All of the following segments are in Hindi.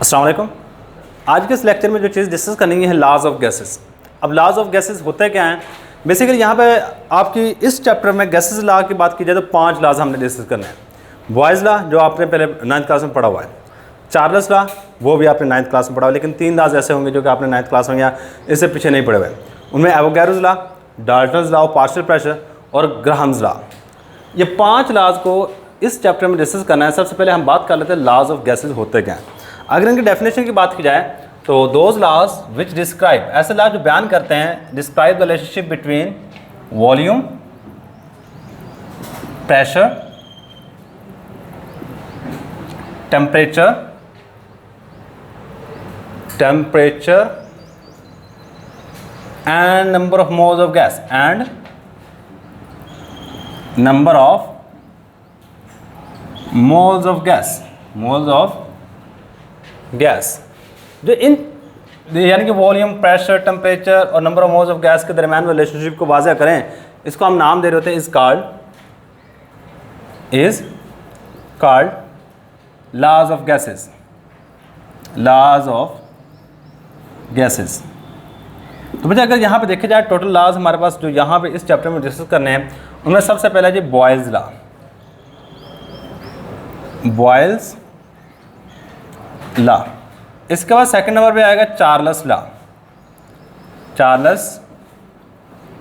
अस्सलाम वालेकुम। आज के इस लेक्चर में जो चीज़ डिस्कस करनी है लॉज ऑफ गैसेस। अब लॉज ऑफ गैसेस होते क्या हैं? बेसिकली यहाँ पे आपकी इस चैप्टर में गैसेस लॉ की बात की जाए तो 5 लॉज हमने डिस्कस करने हैं। बॉयज़ लॉ जो आपने पहले 9th क्लास में पढ़ा हुआ है, चार्ल्स लॉ वो भी आपने 9th क्लास में पढ़ा हुआ है, लेकिन 3 लॉज ऐसे होंगे जो कि आपने 9th क्लास में या इससे पीछे नहीं पढ़े हुए। उनमें Avogadro's law, Dalton's law of partial pressure और ग्राहम्स लॉ, ये 5 लॉज को इस चैप्टर में डिस्कस करना है। सबसे पहले हम बात कर लेते हैं लॉज ऑफ गैसेस होते क्या हैं। अगर इनकी डेफिनेशन की बात की जाए तो दोज लॉज विच डिस्क्राइब, ऐसे लॉ जो बयान करते हैं describe the relationship between volume, pressure, temperature and number of moles of gas and number of moles of gas जो इन यानी कि वॉल्यूम, प्रेशर, टेम्परेचर और number of moles of gas के दरमियान रिलेशनशिप को वाज़ेह करें, इसको हम नाम दे रहे होते हैं is called laws of gases. Laws of gases. तो मुझे अगर यहाँ पे देखे जाए टोटल लॉज हमारे पास जो यहाँ पे इस चैप्टर में डिस्कस करने हैं, उनमें सबसे पहला जी बॉयल्स लॉ। Boyle's law. इसके बाद सेकंड नंबर पे आएगा चार्ल्स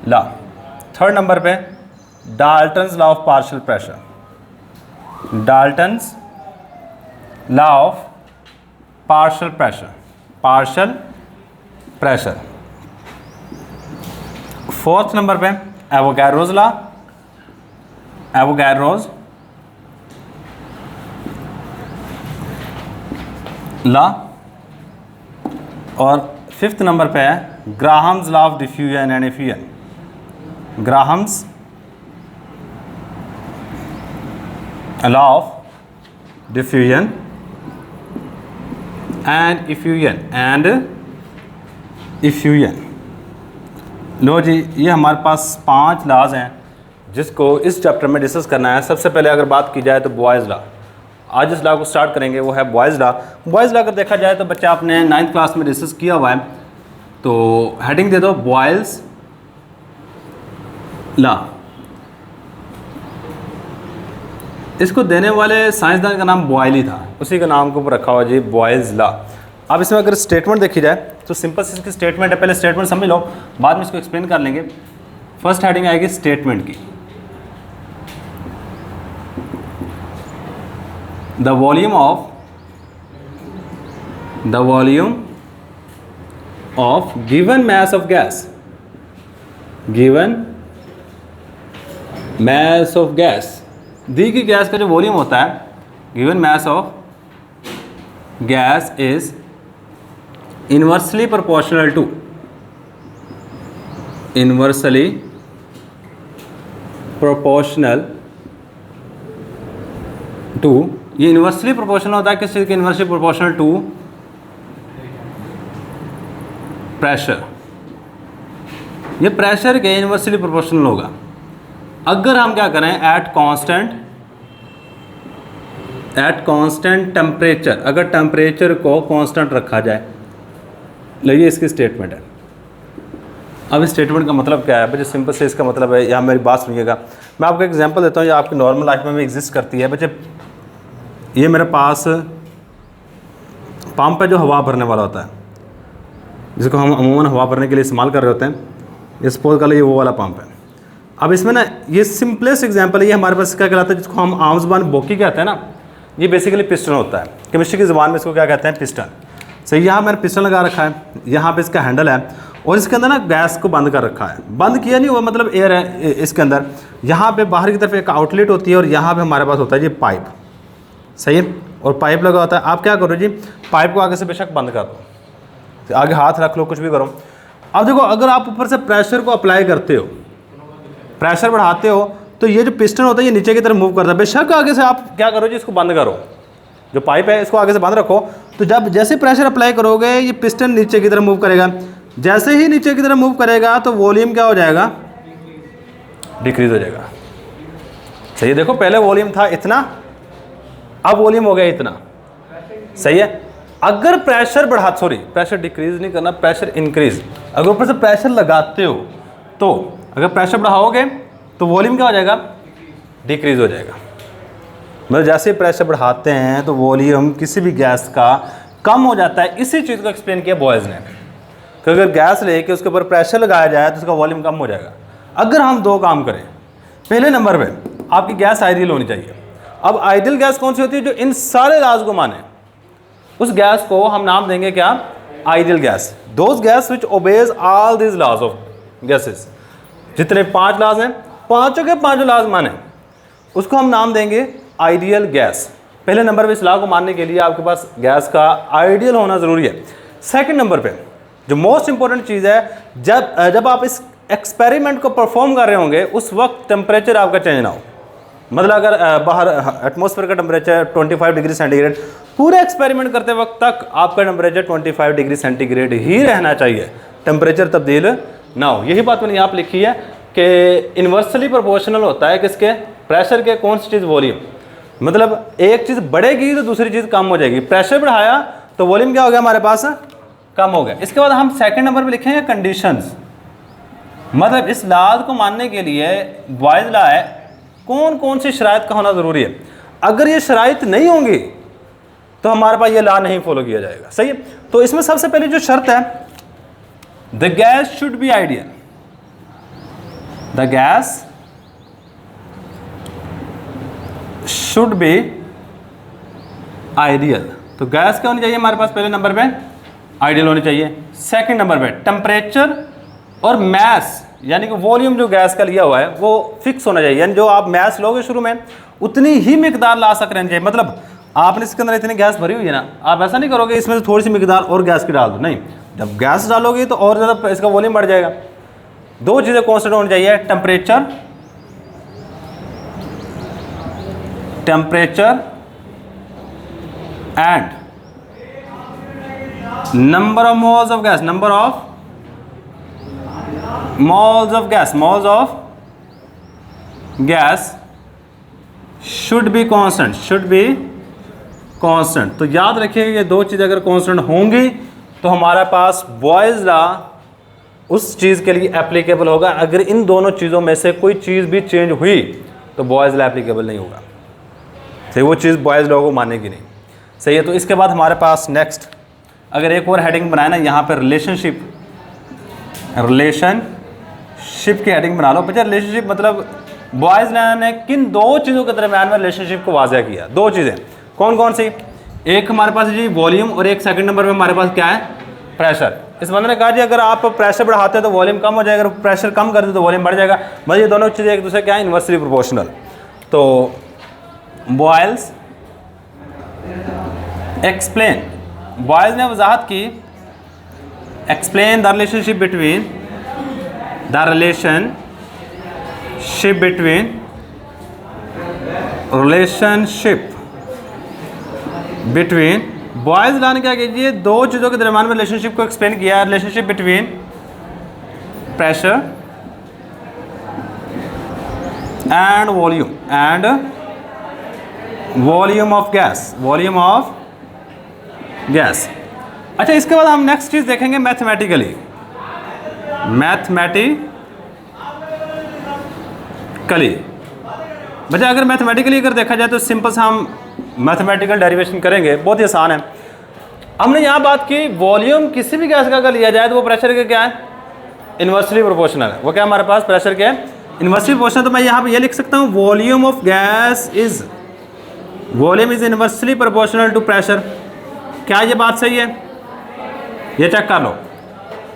लॉ। थर्ड नंबर पे Dalton's law of partial pressure. Dalton's law of partial pressure. Fourth number पे एवोगैड्रोस लॉ और फिफ्थ नंबर पे है Graham's law of diffusion and effusion. Graham's law of diffusion and effusion. लो जी, ये हमारे पास 5 लॉज हैं जिसको इस चैप्टर में डिस्कस करना है। सबसे पहले अगर बात की जाए तो बॉयज़ लॉ। आज इस लॉ को स्टार्ट करेंगे, वो है बॉयज़ लॉ। बॉयज़ लॉ अगर देखा जाए तो बच्चा आपने 9th क्लास में डिस्कस किया हुआ है, तो हेडिंग दे दो बॉयल्स लॉ। इसको देने वाले साइंसदान का नाम बॉयल ही था, उसी के नाम के ऊपर रखा हुआ जी बॉयल्स लॉ। अब इसमें अगर स्टेटमेंट देखी जाए तो सिंपल सी इसकी स्टेटमेंट है। पहले स्टेटमेंट समझ लो, बाद में इसको एक्सप्लेन कर लेंगे। फर्स्ट हेडिंग आएगी स्टेटमेंट की। The volume of given mass of gas, दी की गैस का जो वॉल्यूम होता है, given mass of gas is inversely proportional to, ये इनवर्सली प्रोपोर्शनल होता है किस चीज़ के? Inversely proportional to pressure. ये प्रेशर के इनवर्सली प्रोपोर्शनल होगा अगर हम क्या करें एट कांस्टेंट टेम्परेचर, अगर टेम्परेचर को कांस्टेंट रखा जाए। ये इसकी स्टेटमेंट है। अब इस स्टेटमेंट का मतलब क्या है बच्चे? सिंपल से इसका मतलब है, यहाँ मेरी बात सुनिएगा, मैं आपको एग्जांपल देता हूँ, ये आपकी नॉर्मल लाइफ में भी एग्जिस्ट करती है बच्चे। ये मेरे पास पंप है जो हवा भरने वाला होता है, जिसको हम अमूमन हवा भरने के लिए इस्तेमाल कर रहे होते हैं। ये सपोज कर लो ये वो वाला पंप है। अब इसमें ना ये सिंपलेस्ट एग्जांपल है, ये हमारे पास क्या कहलाता है, जिसको हम आम ज़बान बोकी कहते हैं ना, ये बेसिकली पिस्टन होता है। केमिस्ट्री की ज़बान में इसको क्या कहते हैं? पिस्टन। सही, यहाँ मैंने पिस्टन लगा रखा है, यहाँ पे इसका हैंडल है और इसके अंदर ना गैस को बंद कर रखा है। बंद किया नहीं हुआ, मतलब एयर है इसके अंदर। यहाँ पे बाहर की तरफ एक आउटलेट होती है और यहाँ पे हमारे पास होता है जी पाइप। सही है, और पाइप लगा होता है। आप क्या करो जी, पाइप को आगे से बेशक बंद कर दो, आगे हाथ रख लो, कुछ भी करो। अब देखो, अगर आप ऊपर से प्रेशर को अप्लाई करते हो, प्रेशर बढ़ाते हो, तो ये जो पिस्टन होता है ये नीचे की तरफ मूव करता है। बेशक आगे से आप क्या करो जी, इसको बंद करो, जो पाइप है इसको आगे से बंद रखो, तो जब जैसे प्रेशर अप्लाई करोगे ये पिस्टन नीचे की तरफ मूव करेगा। जैसे ही नीचे की तरफ मूव करेगा तो वॉल्यूम क्या हो जाएगा? डिक्रीज हो जाएगा। सही है, देखो पहले वॉल्यूम था इतना, अब वॉल्यूम हो गया इतना। सही है, अगर प्रेशर प्रेशर डिक्रीज नहीं करना, प्रेशर इंक्रीज, अगर ऊपर से प्रेशर लगाते हो तो अगर प्रेशर बढ़ाओगे तो वॉल्यूम क्या हो जाएगा, डिक्रीज हो जाएगा। मतलब जैसे प्रेशर बढ़ाते हैं तो वॉल्यूम किसी भी गैस का कम हो जाता है। इसी चीज़ को एक्सप्लेन किया बॉयज़ ने कि अगर गैस लेके उसके ऊपर प्रेशर लगाया जाए तो उसका वॉल्यूम कम हो जाएगा। अगर हम दो काम करें, पहले नंबर पे आपकी गैस आइडियल होनी चाहिए। अब आइडियल गैस कौन सी होती है, जो इन सारे लाज को माने, उस गैस को हम नाम देंगे क्या, ideal gas. Those gas which obeys all this laws of gases, जितने 5 लाज हैं, पांचों के पांचों लाज माने, उसको हम नाम देंगे आइडियल गैस। पहले नंबर पे इस लॉ को मानने के लिए आपके पास गैस का आइडियल होना ज़रूरी है। सेकंड नंबर पे जो मोस्ट इंपॉर्टेंट चीज़ है, जब आप इस एक्सपेरिमेंट को परफॉर्म कर रहे होंगे उस वक्त टेम्परेचर आपका चेंज ना हो। मतलब अगर बाहर एटमॉस्फेयर का टेम्परेचर 25 डिग्री सेंटीग्रेड, पूरे एक्सपेरिमेंट करते वक्त तक आपका टेम्परेचर 25 डिग्री सेंटीग्रेड ही रहना चाहिए, टेम्परेचर तब्दील ना हो। यही बात मैंने यहाँ पर लिखी है कि इन्वर्सली प्रोपोर्शनल होता है किसके, प्रेशर के, कौन सी चीज़, वॉल्यूम। मतलब एक चीज़ बढ़ेगी तो दूसरी चीज़ कम हो जाएगी। प्रेशर बढ़ाया तो वॉल्यूम क्या हो गया हमारे पास, कम हो गया। इसके बाद हम सेकंड नंबर पे लिखेंगे कंडीशंस। मतलब इस लाज को मानने के लिए बॉयज़ लॉ है, कौन कौन सी शराइत का होना ज़रूरी है। अगर ये शराइत नहीं होंगी तो हमारे पास ये लॉ नहीं फॉलो किया जाएगा। सही है। तो इसमें सबसे पहले जो शर्त है, the gas should be ideal, the gas should be ideal. तो गैस क्या होनी चाहिए हमारे पास, पहले नंबर पे आइडियल होनी चाहिए। सेकंड नंबर पे टेम्परेचर और मैस, यानी कि वॉल्यूम जो गैस का लिया हुआ है वो फिक्स होना चाहिए। यानी जो आप मैस लोगे शुरू में उतनी ही मिकदार ला सक रहनी चाहिए। मतलब आपने इसके अंदर इतनी गैस भरी हुई है ना, आप ऐसा नहीं करोगे इसमें से थोड़ी सी मिकदार और गैस की डाल दो, नहीं। जब गैस डालोगे तो और ज़्यादा इसका वॉल्यूम बढ़ जाएगा। दो चीज़ें कॉन्स्टेंट होनी चाहिए, temperature and number of moles of gas, number of moles of gas should be constant। तो याद रखिएगा ये दो चीज़ें अगर कांस्टेंट होंगी तो हमारे पास बॉयज़ लॉ उस चीज़ के लिए एप्लीकेबल होगा। अगर इन दोनों चीज़ों में से कोई चीज़ भी चेंज हुई तो बॉयज़ लॉ एप्लीकेबल नहीं होगा। सही, वो चीज़ बॉयज़ लॉ को मानेगी नहीं। सही है। तो इसके बाद हमारे पास नेक्स्ट अगर एक और हेडिंग बनाए ना, यहाँ पर रिलेशनशिप की हेडिंग बना लो। बच्चा रिलेशनशिप मतलब बॉयज़ लॉ ने किन दो चीज़ों के दरमियान में रिलेशनशिप को वाज़ह किया। दो चीज़ें कौन कौन सी, एक हमारे पास जी वॉल्यूम और एक सेकंड नंबर पे हमारे पास क्या है, प्रेशर। इस बंदे ने कहा जी अगर आप प्रेशर बढ़ाते हैं तो वॉल्यूम कम हो जाएगा, अगर प्रेशर कम करते तो वॉल्यूम बढ़ जाएगा। मतलब ये दोनों चीज़ें एक दूसरे क्या है, इन्वर्सली प्रोपोर्शनल। तो बॉयल्स एक्सप्लेन, बॉयल्स ने वजाहत की, explain the relationship between boys law ने क्या कीजिए, दो चीज़ों के दरमियान में रिलेशनशिप को एक्सप्लेन किया। Relationship between pressure and volume of gas. अच्छा, इसके बाद हम नेक्स्ट चीज़ देखेंगे मैथमेटिकली। बच्चा अगर मैथमेटिकली अगर देखा जाए तो सिंपल से हम मैथमेटिकल डेरिवेशन करेंगे, बहुत ही आसान है। हमने यहाँ बात की वॉल्यूम किसी भी गैस का अगर लिया जाए तो वो प्रेशर के क्या है, इन्वर्सली प्रोपोर्शनल है। वो क्या हमारे पास प्रेशर के इन्वर्सली प्रोपोर्शनल। तो मैं यहाँ पे ये लिख सकता हूँ volume of gas is inversely proportional to pressure. क्या ये बात सही है, ये चेक कर लो।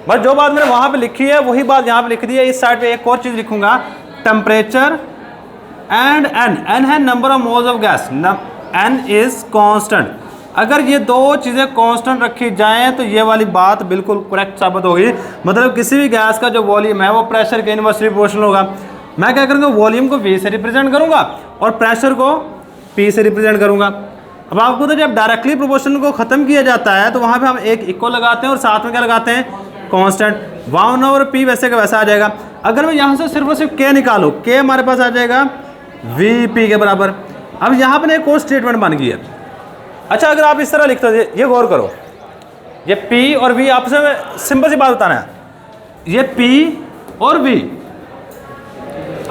बस जो बात मैंने वहाँ पे लिखी है वही बात यहाँ पे लिख दी है। इस साइड पे एक और चीज़ लिखूंगा, टेम्परेचर एंड एन है number of moles of gas, n is constant. अगर ये दो चीज़ें कांस्टेंट रखी जाएं तो ये वाली बात बिल्कुल करेक्ट साबित होगी। मतलब किसी भी गैस का जो वॉल्यूम है वो प्रेशर के इन्वर्सली प्रोपोर्शनल होगा। मैं क्या करूँगा, वॉल्यूम को V से रिप्रेजेंट करूँगा और प्रेशर को P से रिप्रेजेंट करूँगा। अब आपको तो जब डायरेक्टली प्रोपोर्शनल को ख़त्म किया जाता है तो वहाँ पे हम एक इक्वल लगाते हैं और साथ में क्या लगाते हैं, कांस्टेंट। 1/P वैसे का वैसा आ जाएगा। अगर मैं यहाँ से सिर्फ और सिर्फ K निकालूँ, K हमारे पास आ जाएगा VP के बराबर। अब यहाँ पर एक और स्टेटमेंट बन गई है, अच्छा अगर आप इस तरह लिखते हो, ये गौर करो, ये P और V आपस में सिंपल सी बात बताना है, ये P और V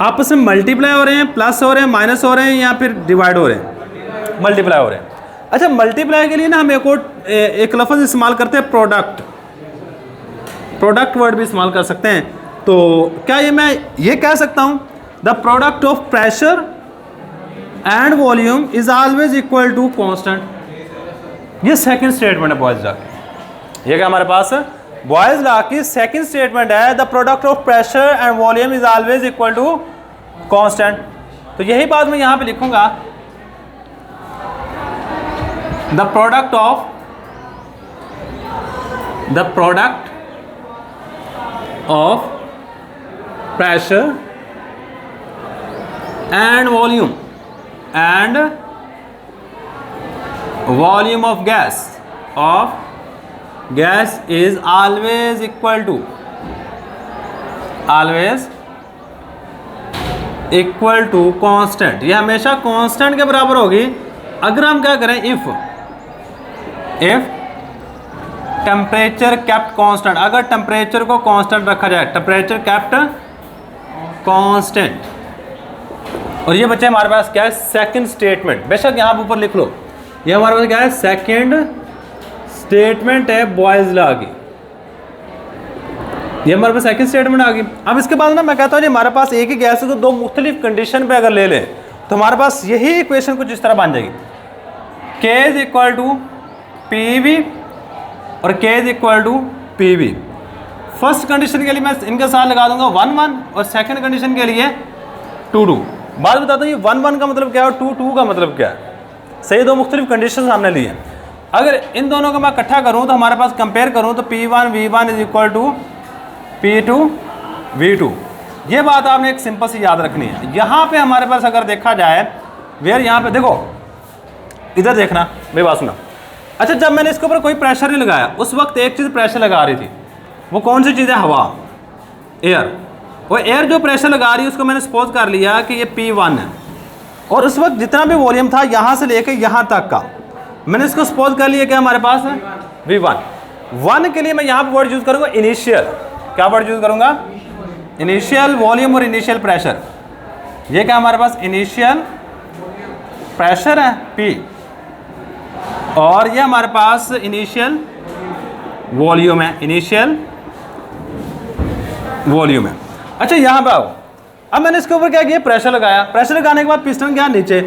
आपस में मल्टीप्लाई हो रहे हैं, प्लस हो रहे हैं, माइनस हो रहे हैं, या फिर डिवाइड हो रहे हैं, मल्टीप्लाई हो रहे हैं। अच्छा मल्टीप्लाई के लिए ना हम एक लफ्ज़ इस्तेमाल करते हैं प्रोडक्ट, प्रोडक्ट वर्ड भी इस्तेमाल कर सकते हैं। तो क्या ये मैं ये कह सकता हूँ the product of pressure and volume is always equal to constant. ये सेकंड स्टेटमेंट है बॉयज लॉ की, ये क्या हमारे पास है बॉयज लॉ की सेकंड स्टेटमेंट है, the product of pressure and volume is always equal to constant. तो यही बात मैं यहां पे लिखूंगा, the product of pressure and volume of gas is always equal to constant। ये हमेशा कांस्टेंट के बराबर होगी अगर हम क्या करें, इफ टेम्परेचर केप्ट कांस्टेंट, अगर टेम्परेचर को कांस्टेंट रखा जाए, टेम्परेचर केप्ट कांस्टेंट। और ये बच्चे हमारे पास क्या है सेकंड स्टेटमेंट, बेशक यहाँ पर ऊपर लिख लो, ये हमारे पास क्या है सेकंड स्टेटमेंट है बॉयज लॉ की, ये हमारे पास सेकंड स्टेटमेंट आ गई। अब इसके बाद ना मैं कहता हूँ जी हमारे पास एक ही गैस को दो मुख्तलिफ कंडीशन पे अगर ले लें तो हमारे पास यही इक्वेशन कुछ इस तरह बन जाएगी, K is equal to P V और K is equal to P V. First condition के लिए मैं इनके साथ लगा दूंगा 1 1 और सेकंड कंडीशन के लिए 2 2। बात बताता हूँ ये 1 1 का मतलब क्या है और 2 2 का मतलब क्या है। सही, दो मुख्तलिफ कंडीशन हमने ली है। अगर इन दोनों को मैं इकट्ठा करूँ तो हमारे पास कंपेयर करूँ तो P1 V1 is equal to P2 V2। ये बात आपने एक सिंपल सी याद रखनी है। यहाँ पे हमारे पास अगर देखा जाए वेयर, यहाँ पे देखो, इधर देखना, मेरी बात सुना। अच्छा जब मैंने इसके ऊपर कोई प्रेशर नहीं लगाया उस वक्त एक चीज़ प्रेशर लगा रही थी, वो कौन सी चीज़ है, हवा, एयर। वो एयर जो प्रेशर लगा रही है उसको मैंने सपोज कर लिया कि ये P1 है, और उस वक्त जितना भी वॉल्यूम था यहाँ से लेकर यहाँ तक का मैंने इसको सपोज कर लिया कि हमारे पास है V1। 1 के लिए मैं यहाँ पर वर्ड यूज़ करूँगा इनिशियल, क्या वर्ड यूज़ करूँगा, इनिशियल वॉल्यूम और इनिशियल प्रेशर। ये क्या हमारे पास इनिशियल प्रेशर है P, और ये हमारे पास इनिशियल वॉल्यूम है, इनिशियल वॉल्यूम है। अच्छा यहाँ पे आओ, अब मैंने इसके ऊपर क्या किया, प्रेशर लगाया, प्रेशर लगाने के बाद पिस्टन गया नीचे,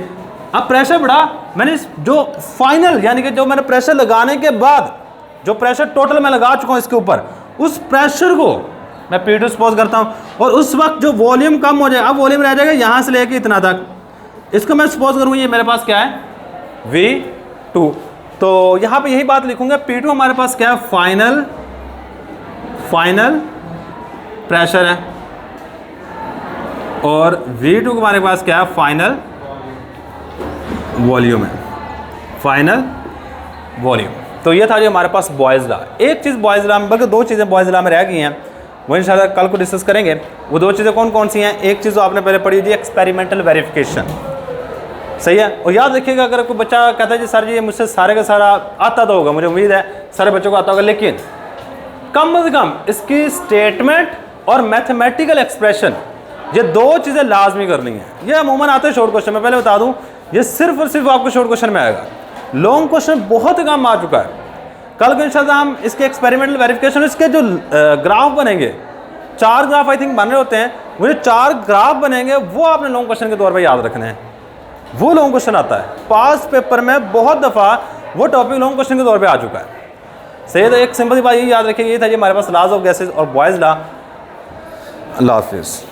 अब प्रेशर बढ़ा, मैंने जो फाइनल यानी कि जो मैंने प्रेशर लगाने के बाद जो प्रेशर टोटल मैं लगा चुका हूँ इसके ऊपर, उस प्रेशर को मैं P2 सपोज करता हूँ, और उस वक्त जो वॉल्यूम कम हो जाए, अब वॉल्यूम रह जाएगा यहाँ से लेके इतना तक, इसको मैं सपोज करूँगा ये मेरे पास क्या है V2। तो यहाँ पे यही बात लिखूंगा, P2 हमारे पास क्या है, फाइनल प्रेशर है, और V2 हमारे पास क्या है, फाइनल वॉल्यूम है, फाइनल वॉल्यूम। तो ये था जो हमारे पास बॉयज़ लॉ। एक चीज़ बॉयज़ लॉ में, बल्कि दो चीज़ें बॉयज़ लॉ में रह गई हैं, वो इंशाल्लाह कल को डिस्कस करेंगे। वो दो चीज़ें कौन कौन सी हैं, एक चीज़ तो आपने पहले पढ़ी थी एक्सपेरिमेंटल वेरिफिकेशन, सही है। और याद रखिएगा अगर कोई बच्चा कहता है जी सर जी ये मुझसे सारे का सारा आता तो होगा, मुझे उम्मीद है सारे बच्चों को आता होगा, लेकिन कम से कम इसकी स्टेटमेंट और मैथमेटिकल एक्सप्रेशन, ये दो चीज़ें लाजमी करनी है। ये अमूमन आते हैं शॉर्ट क्वेश्चन में, पहले बता दूं ये सिर्फ और सिर्फ आपको शॉर्ट क्वेश्चन में आएगा, लॉन्ग क्वेश्चन बहुत कम आ चुका है। कल को इंशाल्लाह हम इसके एक्सपेरिमेंटल वेरिफिकेशन, इसके जो ग्राफ बनेंगे, 4 ग्राफ आई थिंक बन रहे होते हैं, वो जो 4 ग्राफ बनेंगे वो आपने लॉन्ग क्वेश्चन के तौर पर याद रखने हैं। वो लॉन्ग क्वेश्चन आता है पास पेपर में, बहुत दफ़ा वो टॉपिक लॉन्ग क्वेश्चन के तौर पे आ चुका है। सही है, तो एक सिंपल सी बात ये याद रखिए, ये था जी हमारे पास लॉज ऑफ गैसेस और बॉयज़ लॉ। अल्लाह हाफिज़।